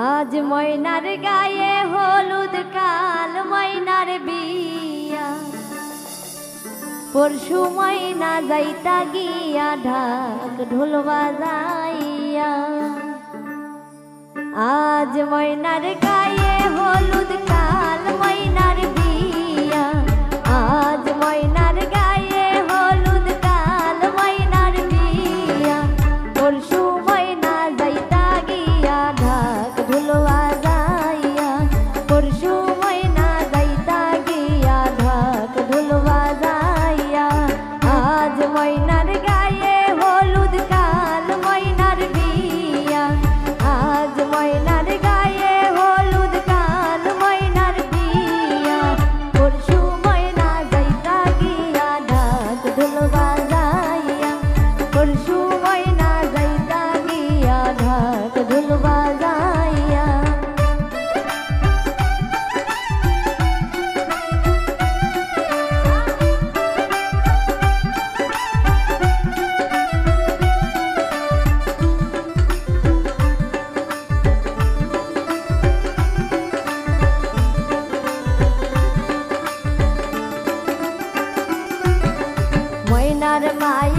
আজ ময়নার গায়ে হলুদ, কাল ময়নার বিয়া। পরশু ময়না যাইতা গিয়া ঢাক ঢোল বাজাইয়া। আজ ময়নার গায়ে হলুদ, কাল ময়নার বিয়া। আজ ময়নার গায়ে হলুদ, কাল ময়নার বিয়া। পরশু ময়না যাইতা গিয়া ঢাক ঢোল বাজাইয়া। পরশু ময়না যাইতা গিয়া ঢাক ঢোল বাজাইয়া। আজ ময়নার গায়ে হলুদ, কাল ময়নার বিয়া। আজ ময়নার গায়ে হলুদ, কাল ময়নার বিয়া। পরশু ময়না যাইতা গিয়া ঢাক ঢোল বাজাইয়া। পরশু ময়না যাইতা গিয়া ঢাক ঢোল বাজাইয়া। ময়নার মাই